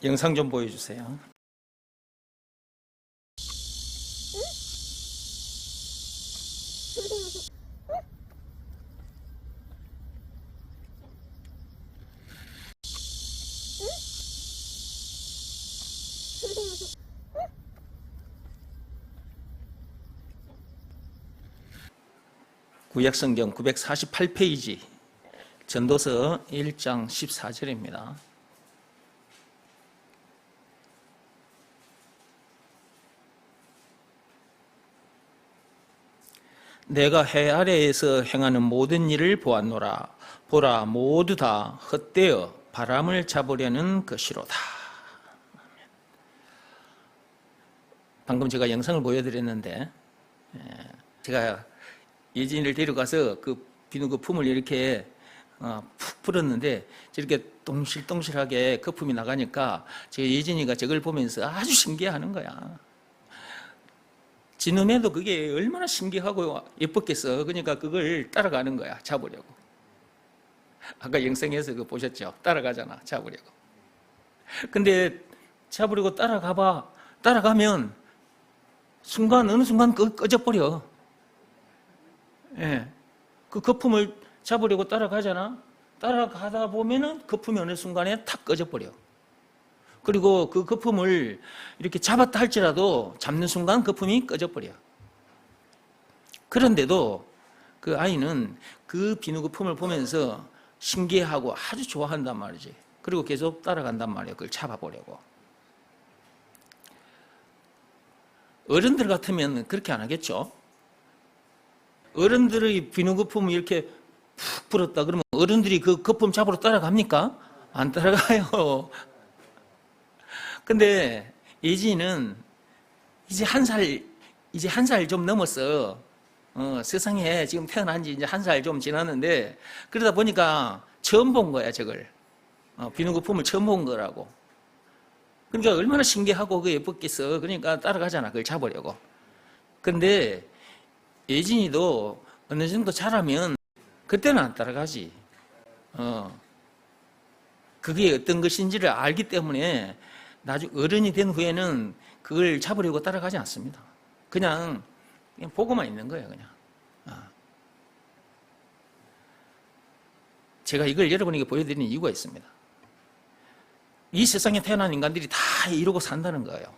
영상 좀 보여주세요. 구약성경 948페이지 전도서 1장 14절입니다. 내가 해 아래에서 행하는 모든 일을 보았노라. 보라, 모두 다 헛되어 바람을 잡으려는 것이로다. 방금 제가 영상을 보여드렸는데, 제가 예진이를 데려가서 그 비누 거품을 이렇게 푹 불었는데 저렇게 동실동실하게 거품이 나가니까 제 예진이가 저걸 보면서 아주 신기해하는 거야. 지놈에도 그게 얼마나 신기하고 예뻤겠어. 그러니까 그걸 따라가는 거야, 잡으려고. 아까 영상에서 그거 보셨죠? 따라가잖아, 잡으려고. 근데 잡으려고 따라가면 어느 순간 꺼져버려. 예. 그 거품을 잡으려고 따라가잖아. 따라가다 보면은 거품이 어느 순간에 탁 꺼져버려. 그리고 그 거품을 이렇게 잡았다 할지라도 잡는 순간 거품이 꺼져버려. 그런데도 그 아이는 그 비누 거품을 보면서 신기해하고 아주 좋아한단 말이지. 그리고 계속 따라간단 말이야. 그걸 잡아보려고. 어른들 같으면 그렇게 안 하겠죠? 어른들의 비누 거품을 이렇게 푹 불었다 그러면 어른들이 그 거품 잡으러 따라갑니까? 안 따라가요. 근데 예진이는 이제 한 살 좀 넘었어. 세상에 지금 태어난 지 이제 한 살 좀 지났는데 그러다 보니까 처음 본 거야, 저걸. 비누 거품을 처음 본 거라고. 그러니까 얼마나 신기하고 그 예뻤겠어. 그러니까 따라가잖아, 그걸 잡으려고. 근데 예진이도 어느 정도 자라면 그때는 안 따라가지. 그게 어떤 것인지를 알기 때문에 나중에 어른이 된 후에는 그걸 잡으려고 따라가지 않습니다. 그냥 보고만 있는 거예요, 그냥. 제가 이걸 여러분에게 보여드리는 이유가 있습니다. 이 세상에 태어난 인간들이 다 이러고 산다는 거예요.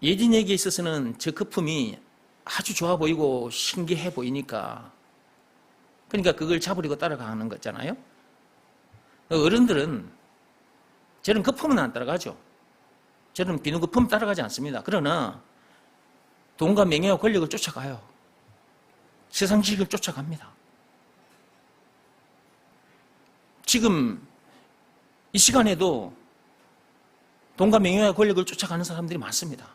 예진에게 있어서는 저 거품이 아주 좋아 보이고 신기해 보이니까 그러니까 그걸 잡으려고 따라가는 거잖아요. 어른들은 저런 거품은 안 따라가죠. 저런 비누 거품 따라가지 않습니다. 그러나 돈과 명예와 권력을 쫓아가요. 세상 지식을 쫓아갑니다. 지금 이 시간에도 돈과 명예와 권력을 쫓아가는 사람들이 많습니다.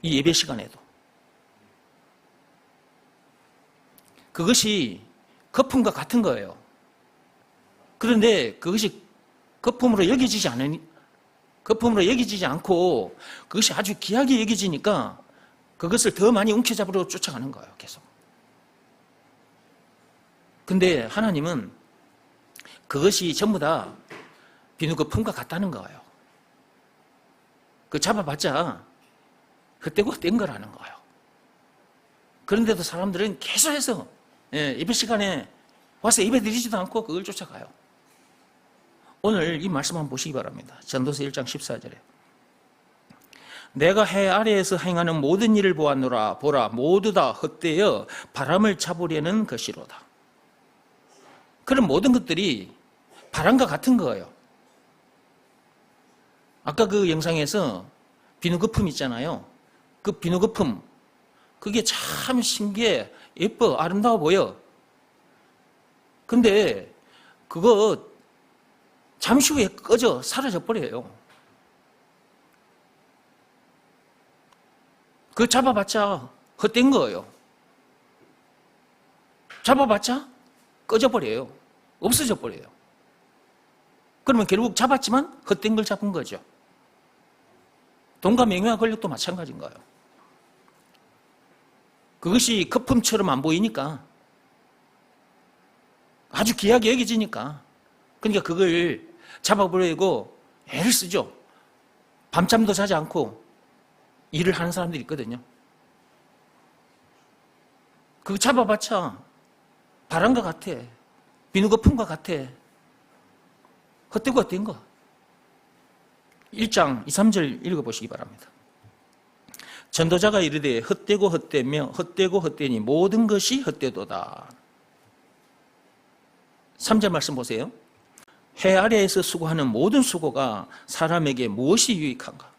이 예배 시간에도. 그것이 거품과 같은 거예요. 그런데 그것이 거품으로 여겨지지 않고 그것이 아주 귀하게 여겨지니까 그것을 더 많이 움켜잡으러 쫓아가는 거예요, 계속. 근데 하나님은 그것이 전부 다 비누 거품과 같다는 거예요. 그 잡아봤자 헛되고 헛된 거라는 거예요. 그런데도 사람들은 계속해서 예배 시간에 와서 예배 드리지도 않고 그걸 쫓아가요. 오늘 이 말씀 한번 보시기 바랍니다. 전도서 1장 14절에 내가 해 아래에서 행하는 모든 일을 보았노라. 보라, 모두 다 헛되어 바람을 잡으려는 것이로다. 그런 모든 것들이 바람과 같은 거예요. 아까 그 영상에서 비누 거품 있잖아요. 그 비누 거품, 그게 참 신기해, 예뻐, 아름다워 보여. 근데 그거 잠시 후에 꺼져 사라져 버려요. 그거 잡아봤자 헛된 거예요. 잡아봤자 꺼져 버려요. 없어져 버려요. 그러면 결국 잡았지만 헛된 걸 잡은 거죠. 돈과 명예와 권력도 마찬가지인 거예요. 그것이 거품처럼 안 보이니까, 아주 귀하게 여겨지니까 그러니까 그걸 잡아보려고 애를 쓰죠. 밤잠도 자지 않고 일을 하는 사람들이 있거든요. 그거 잡아봤자 바람과 같아. 비누거품과 같아. 헛되고 헛된 거. 1장 2, 3절 읽어보시기 바랍니다. 전도자가 이르되 헛되고 헛되며 헛되고 헛되니 모든 것이 헛되도다. 3절 말씀 보세요. 해 아래에서 수고하는 모든 수고가 사람에게 무엇이 유익한가?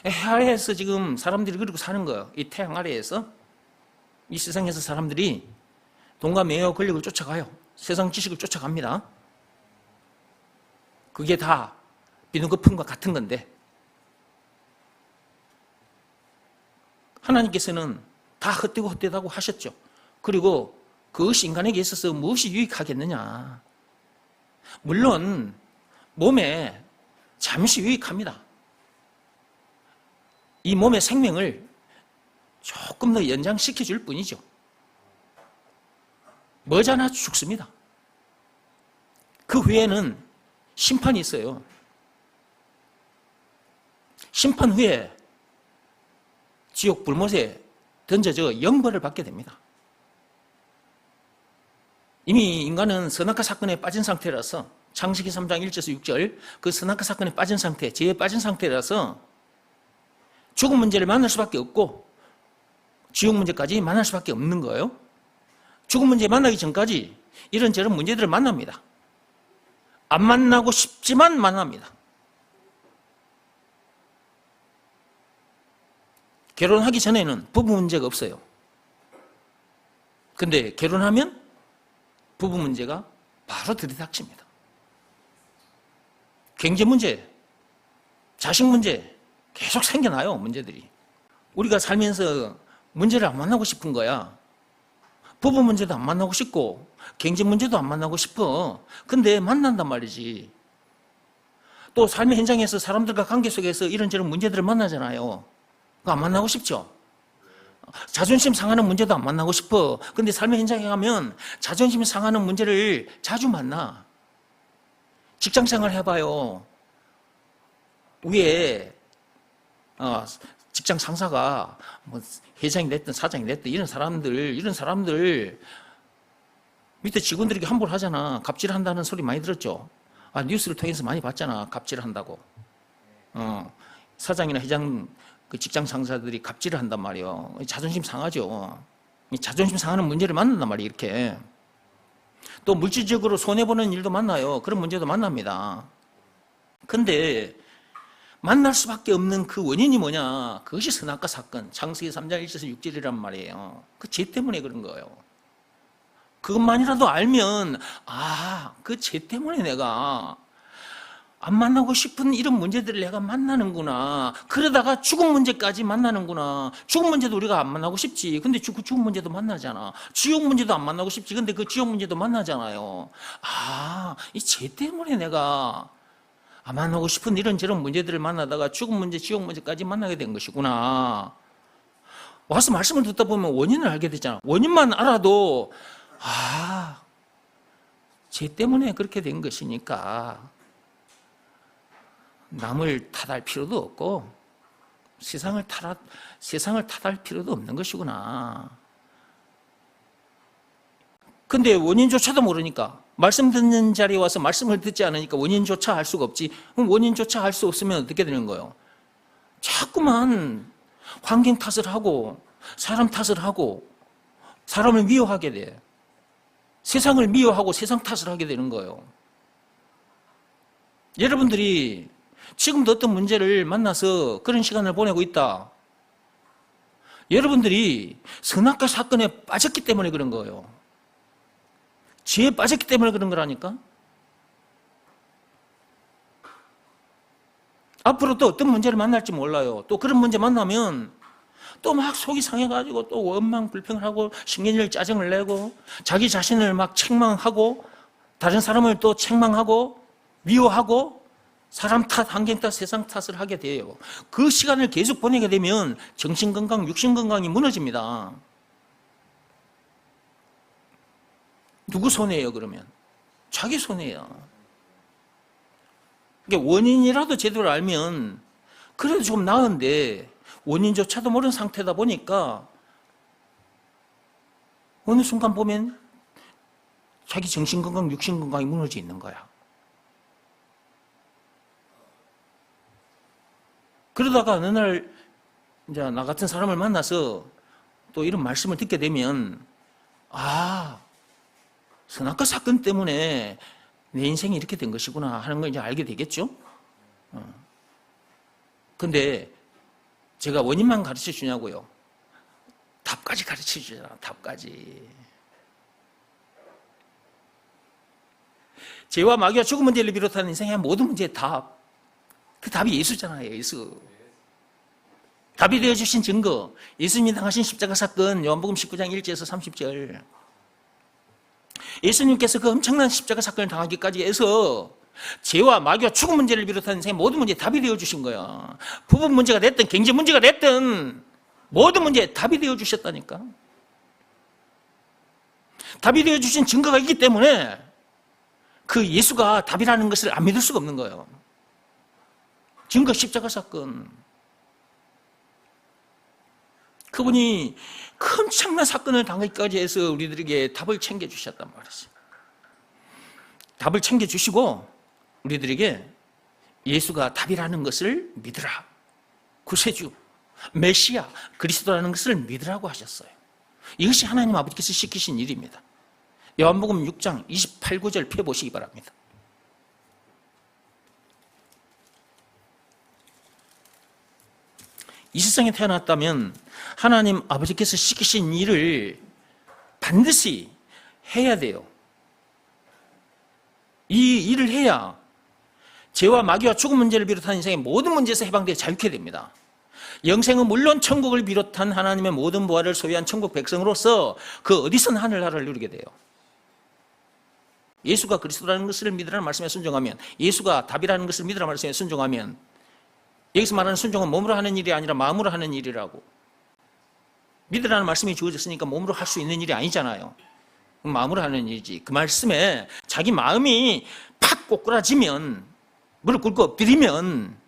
해 아래에서 지금 사람들이 그러고 사는 거예요. 이 태양 아래에서. 이 세상에서 사람들이 돈과 명예와 권력을 쫓아가요. 세상 지식을 쫓아갑니다. 그게 다 비누거품과 같은 건데 하나님께서는 다 헛되고 헛되다고 하셨죠. 그리고 그것이 인간에게 있어서 무엇이 유익하겠느냐. 물론 몸에 잠시 유익합니다. 이 몸의 생명을 조금 더 연장시켜 줄 뿐이죠. 머지않아 죽습니다. 그 후에는 심판이 있어요. 심판 후에 지옥 불못에 던져져 영벌을 받게 됩니다. 이미 인간은 선악과 사건에 빠진 상태라서 창세기 3장 1절에서 6절 그 선악과 사건에 빠진 상태, 죄에 빠진 상태라서 죽음 문제를 만날 수밖에 없고 지옥 문제까지 만날 수밖에 없는 거예요. 죽음 문제 만나기 전까지 이런저런 문제들을 만납니다. 안 만나고 싶지만 만납니다. 결혼하기 전에는 부부 문제가 없어요. 근데 결혼하면 부부 문제가 바로 들이닥칩니다. 경제 문제, 자식 문제 계속 생겨나요, 문제들이. 우리가 살면서 문제를 안 만나고 싶은 거야. 부부 문제도 안 만나고 싶고 경제 문제도 안 만나고 싶어. 근데 만난단 말이지. 또 삶의 현장에서 사람들과 관계 속에서 이런저런 문제들을 만나잖아요. 그거 안 만나고 싶죠? 자존심 상하는 문제도 안 만나고 싶어. 근데 삶의 현장에 가면 자존심 상하는 문제를 자주 만나. 직장생활 해봐요. 위에 직장 상사가 뭐 회장이 됐든 사장이 됐든 이런 사람들 밑에 직원들에게 함부로 하잖아. 갑질한다는 소리 많이 들었죠? 뉴스를 통해서 많이 봤잖아. 갑질한다고. 사장이나 회장 그 직장 상사들이 갑질을 한단 말이에요. 자존심 상하죠. 자존심 상하는 문제를 만난단 말이에요. 이렇게. 또 물질적으로 손해보는 일도 만나요. 그런 문제도 만납니다. 근데 만날 수밖에 없는 그 원인이 뭐냐? 그것이 선악과 사건. 창세기 3장 1절에서 6절이란 말이에요. 그 죄 때문에 그런 거예요. 그것만이라도 알면 그 죄 때문에 내가 안 만나고 싶은 이런 문제들을 내가 만나는구나. 그러다가 죽음 문제까지 만나는구나. 죽음 문제도 우리가 안 만나고 싶지. 근데 죽음 문제도 만나잖아. 지옥 문제도 안 만나고 싶지. 근데 그 지옥 문제도 만나잖아요. 이 죄 때문에 내가 안 만나고 싶은 이런저런 문제들을 만나다가 죽음 문제, 지옥 문제까지 만나게 된 것이구나. 와서 말씀을 듣다 보면 원인을 알게 되잖아. 원인만 알아도 죄 때문에 그렇게 된 것이니까 남을 탓할 필요도 없고 세상을 탓할 필요도 없는 것이구나. 근데 원인조차도 모르니까 말씀 듣는 자리에 와서 말씀을 듣지 않으니까 원인조차 알 수가 없지. 그럼 원인조차 알 수 없으면 어떻게 되는 거예요? 자꾸만 환경 탓을 하고 사람 탓을 하고 사람을 미워하게 돼. 세상을 미워하고 세상 탓을 하게 되는 거예요. 여러분들이 지금도 어떤 문제를 만나서 그런 시간을 보내고 있다. 여러분들이 선악과 사건에 빠졌기 때문에 그런 거예요. 죄에 빠졌기 때문에 그런 거라니까. 앞으로 또 어떤 문제를 만날지 몰라요. 또 그런 문제 만나면 또 막 속이 상해가지고 또 원망 불평을 하고 신경질 짜증을 내고 자기 자신을 막 책망하고 다른 사람을 또 책망하고 미워하고 사람 탓, 환경 탓, 세상 탓을 하게 돼요. 그 시간을 계속 보내게 되면 정신건강, 육신건강이 무너집니다. 누구 손해예요, 그러면? 자기 손해예요. 그러니까 원인이라도 제대로 알면 그래도 좀 나은데 원인조차도 모르는 상태다 보니까 어느 순간 보면 자기 정신건강, 육신건강이 무너져 있는 거야. 그러다가 어느 날 이제 나 같은 사람을 만나서 또 이런 말씀을 듣게 되면 선악과 사건 때문에 내 인생이 이렇게 된 것이구나 하는 걸 이제 알게 되겠죠. 근데 제가 원인만 가르쳐 주냐고요? 답까지 가르쳐 주잖아, 답까지. 죄와 마귀와 죽음 문제를 비롯한 인생의 모든 문제의 답. 그 답이 예수잖아요, 예수. 답이 되어주신 증거. 예수님이 당하신 십자가 사건, 요한복음 19장 1절에서 30절. 예수님께서 그 엄청난 십자가 사건을 당하기까지 해서 죄와 마귀와 죽음 문제를 비롯한 인생의 모든 문제에 답이 되어주신 거야. 부부 문제가 됐든 경제 문제가 됐든 모든 문제에 답이 되어주셨다니까. 답이 되어주신 증거가 있기 때문에 그 예수가 답이라는 것을 안 믿을 수가 없는 거예요. 증거 십자가 사건. 그분이 그 엄청난 사건을 당하기까지 해서 우리들에게 답을 챙겨주셨단 말이죠. 답을 챙겨주시고 우리들에게 예수가 답이라는 것을 믿으라. 구세주, 메시아, 그리스도라는 것을 믿으라고 하셨어요. 이것이 하나님 아버지께서 시키신 일입니다. 요한복음 6장 28, 9절 펴보시기 바랍니다. 이 세상에 태어났다면 하나님 아버지께서 시키신 일을 반드시 해야 돼요. 이 일을 해야 죄와 마귀와 죽음 문제를 비롯한 인생의 모든 문제에서 해방되어 자유케 됩니다. 영생은 물론 천국을 비롯한 하나님의 모든 부활을 소유한 천국 백성으로서 그 어디서나 하늘나라를 누리게 돼요. 예수가 그리스도라는 것을 믿으라는 말씀에 순종하면, 예수가 답이라는 것을 믿으라는 말씀에 순종하면, 여기서 말하는 순종은 몸으로 하는 일이 아니라 마음으로 하는 일이라고. 믿으라는 말씀이 주어졌으니까 몸으로 할 수 있는 일이 아니잖아요. 마음으로 하는 일이지. 그 말씀에 자기 마음이 팍 꼬꾸라지면, 무릎 꿇고 엎드리면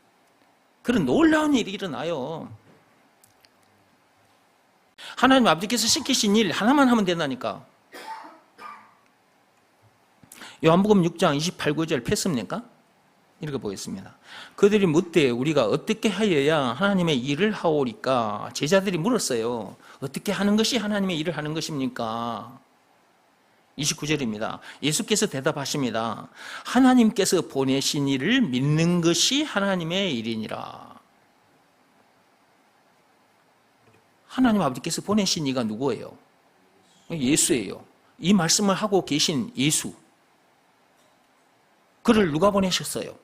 그런 놀라운 일이 일어나요. 하나님 아버지께서 시키신 일 하나만 하면 된다니까. 요한복음 6장 28, 9절 폈습니까? 읽어보겠습니다. 그들이 묻되 우리가 어떻게 하여야 하나님의 일을 하오리까? 제자들이 물었어요. 어떻게 하는 것이 하나님의 일을 하는 것입니까? 29절입니다. 예수께서 대답하십니다. 하나님께서 보내신 일을 믿는 것이 하나님의 일이니라. 하나님 아버지께서 보내신 이가 누구예요? 예수예요. 이 말씀을 하고 계신 예수. 그를 누가 보내셨어요?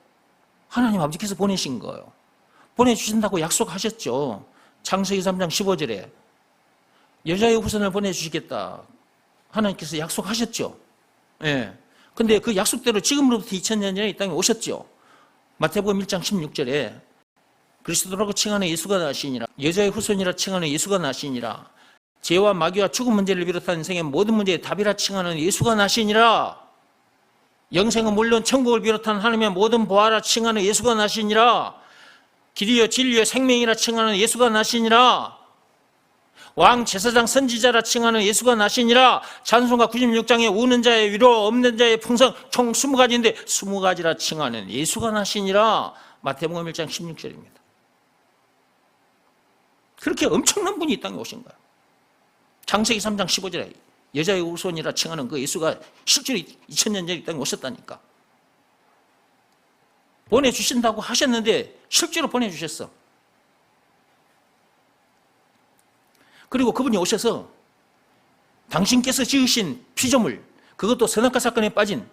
하나님 아버지께서 보내신 거예요. 보내주신다고 약속하셨죠. 창세기 3장 15절에 여자의 후손을 보내주시겠다. 하나님께서 약속하셨죠. 예. 근데 그 약속대로 지금으로부터 2000년 전에 이 땅에 오셨죠. 마태복음 1장 16절에 그리스도라고 칭하는 예수가 나시니라. 여자의 후손이라 칭하는 예수가 나시니라. 죄와 마귀와 죽음 문제를 비롯한 인생의 모든 문제의 답이라 칭하는 예수가 나시니라. 영생은 물론 천국을 비롯한 하나님의 모든 보화라 칭하는 예수가 나시니라. 길이요 진리요 생명이라 칭하는 예수가 나시니라. 왕 제사장 선지자라 칭하는 예수가 나시니라. 찬송가 96장에 우는 자의 위로 없는 자의 풍성 총 20가지인데 20가지라 칭하는 예수가 나시니라. 마태복음 1장 16절입니다. 그렇게 엄청난 분이 이 땅에 오신 거예요. 창세기 3장 15절에 여자의 후손이라 칭하는 그 예수가 실제로 2000년 전에 이 땅에 오셨다니까. 보내주신다고 하셨는데 실제로 보내주셨어. 그리고 그분이 오셔서 당신께서 지으신 피조물, 그것도 선악과 사건에 빠진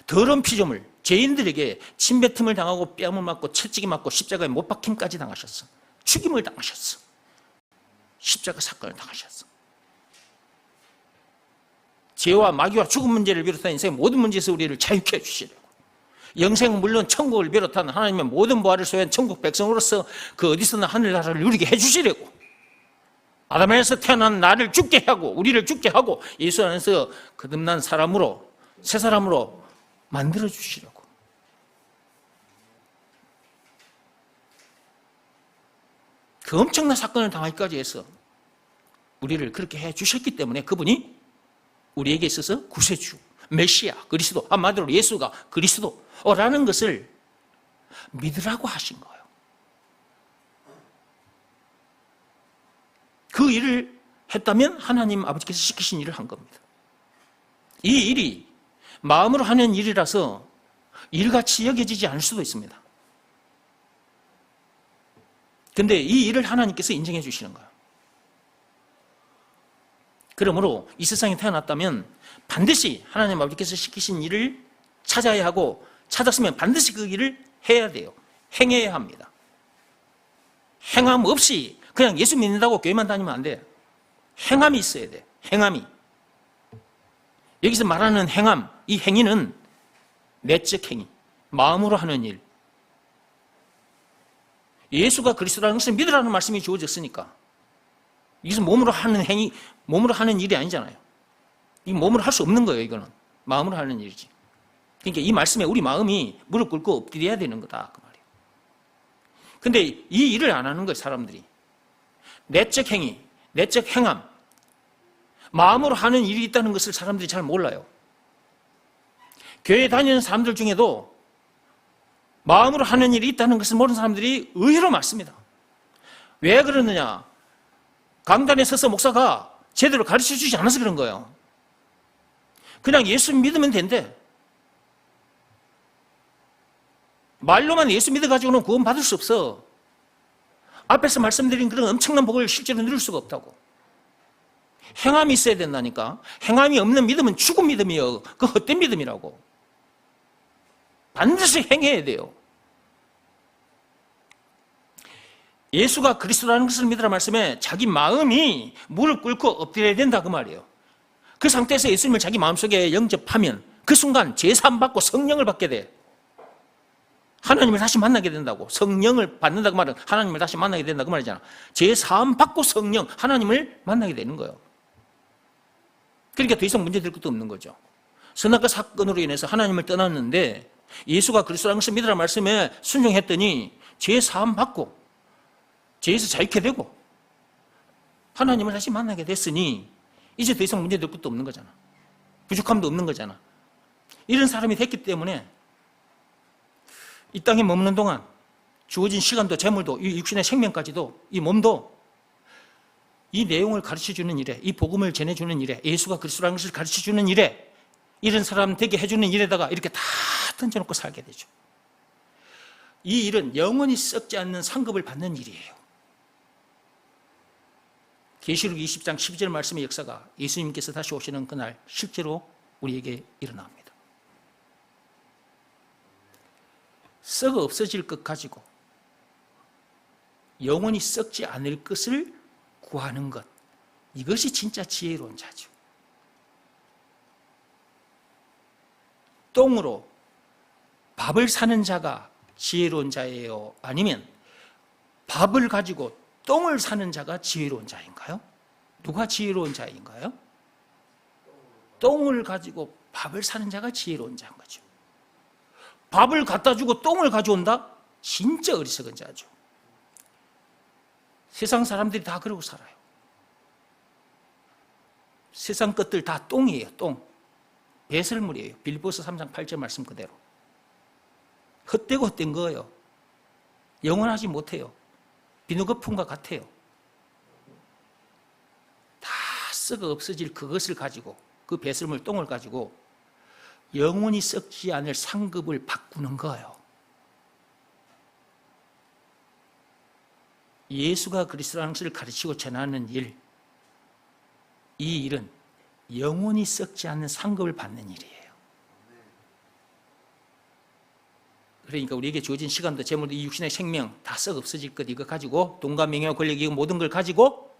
더러운 피조물, 죄인들에게 침뱉음을 당하고 뺨을 맞고 채찍이 맞고 십자가에 못 박힘까지 당하셨어. 죽임을 당하셨어. 십자가 사건을 당하셨어. 죄와 마귀와 죽음 문제를 비롯한 인생의 모든 문제에서 우리를 자유케 해주시려고. 영생은 물론 천국을 비롯한 하나님의 모든 부활을 소유한 천국 백성으로서 그 어디서나 하늘나라를 누리게 해주시려고. 아담에서 태어난 나를 죽게 하고 우리를 죽게 하고 예수 안에서 거듭난 사람으로 새 사람으로 만들어 주시려고. 그 엄청난 사건을 당하기까지 해서 우리를 그렇게 해 주셨기 때문에 그분이 우리에게 있어서 구세주, 메시아, 그리스도, 한마디로 예수가 그리스도라는 것을 믿으라고 하신 거예요. 그 일을 했다면 하나님 아버지께서 시키신 일을 한 겁니다. 이 일이 마음으로 하는 일이라서 일같이 여겨지지 않을 수도 있습니다. 그런데 이 일을 하나님께서 인정해 주시는 거예요. 그러므로 이 세상에 태어났다면 반드시 하나님 아버지께서 시키신 일을 찾아야 하고 찾았으면 반드시 그 일을 해야 돼요. 행해야 합니다. 행함 없이 그냥 예수 믿는다고 교회만 다니면 안 돼요. 행함이 있어야 돼요. 행함이. 여기서 말하는 행함, 이 행위는 내적 행위, 마음으로 하는 일. 예수가 그리스도라는 것을 믿으라는 말씀이 주어졌으니까 이것은 몸으로 하는 행위, 몸으로 하는 일이 아니잖아요. 이 몸으로 할 수 없는 거예요. 이거는 마음으로 하는 일이지. 그러니까 이 말씀에 우리 마음이 무릎 꿇고 엎드려야 되는 거다 그 말이에요. 근데 이 일을 안 하는 거예요. 사람들이. 내적 행위, 내적 행함, 마음으로 하는 일이 있다는 것을 사람들이 잘 몰라요. 교회 다니는 사람들 중에도 마음으로 하는 일이 있다는 것을 모르는 사람들이 의외로 많습니다. 왜 그러느냐? 강단에 서서 목사가 제대로 가르쳐 주지 않아서 그런 거예요. 그냥 예수 믿으면 된대. 말로만 예수 믿어가지고는 구원 받을 수 없어. 앞에서 말씀드린 그런 엄청난 복을 실제로 누릴 수가 없다고. 행함이 있어야 된다니까. 행함이 없는 믿음은 죽은 믿음이에요. 그 헛된 믿음이라고. 반드시 행해야 돼요. 예수가 그리스도라는 것을 믿으라 말씀에 자기 마음이 무릎 꿇고 엎드려야 된다 그 말이에요. 그 상태에서 예수님을 자기 마음속에 영접하면 그 순간 제사함 받고 성령을 받게 돼. 하나님을 다시 만나게 된다고. 성령을 받는다 그 말은 하나님을 다시 만나게 된다 그 말이잖아. 제사함 받고 성령, 하나님을 만나게 되는 거예요. 그러니까 더 이상 문제될 것도 없는 거죠. 선악과 사건으로 인해서 하나님을 떠났는데 예수가 그리스도라는 것을 믿으라 말씀에 순종했더니 제사함 받고 죄에서 자유케 되고 하나님을 다시 만나게 됐으니 이제 더 이상 문제될 것도 없는 거잖아. 부족함도 없는 거잖아. 이런 사람이 됐기 때문에 이 땅에 머무는 동안 주어진 시간도 재물도 이 육신의 생명까지도 이 몸도 이 내용을 가르쳐주는 일에, 이 복음을 전해주는 일에, 예수가 그리스도라는 것을 가르쳐주는 일에, 이런 사람 되게 해주는 일에다가 이렇게 다 던져놓고 살게 되죠. 이 일은 영원히 썩지 않는 상급을 받는 일이에요. 계시록 20장 12절 말씀의 역사가 예수님께서 다시 오시는 그날 실제로 우리에게 일어납니다. 썩어 없어질 것 가지고 영원히 썩지 않을 것을 구하는 것, 이것이 진짜 지혜로운 자죠. 똥으로 밥을 사는 자가 지혜로운 자예요? 아니면 밥을 가지고 똥을 사는 자가 지혜로운 자인가요? 누가 지혜로운 자인가요? 똥을 가지고 밥을 사는 자가 지혜로운 자인 거죠. 밥을 갖다 주고 똥을 가져온다? 진짜 어리석은 자죠. 세상 사람들이 다 그러고 살아요. 세상 것들 다 똥이에요. 똥. 배설물이에요. 빌립보서 3장 8절 말씀 그대로. 헛되고 헛된 거예요. 영원하지 못해요. 비누거품과 같아요. 다 썩어 없어질 그것을 가지고, 그 배설물 똥을 가지고 영원히 썩지 않을 상급을 바꾸는 거예요. 예수가 그리스도라는 것을 가르치고 전하는 일, 이 일은 영원히 썩지 않는 상급을 받는 일이에요. 그러니까 우리에게 주어진 시간도 재물도 이 육신의 생명 다 썩어 없어질 것 이거 가지고 돈과 명예와 권력 이 모든 걸 가지고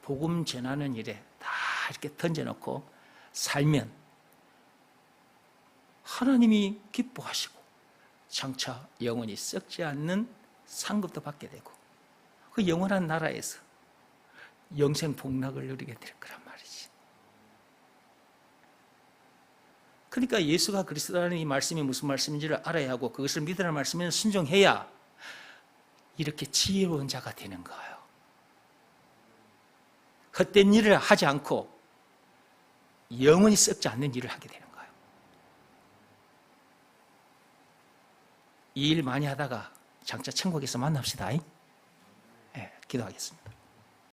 복음 전하는 일에 다 이렇게 던져놓고 살면 하나님이 기뻐하시고 장차 영원히 썩지 않는 상급도 받게 되고 그 영원한 나라에서 영생 복락을 누리게 될 거란 말이지. 그러니까 예수가 그리스도라는 이 말씀이 무슨 말씀인지를 알아야 하고 그것을 믿으라는 말씀에 순종해야 이렇게 지혜로운 자가 되는 거예요. 헛된 일을 하지 않고 영원히 썩지 않는 일을 하게 되는 거예요. 이 일 많이 하다가 장차 천국에서 만납시다. 네, 기도하겠습니다.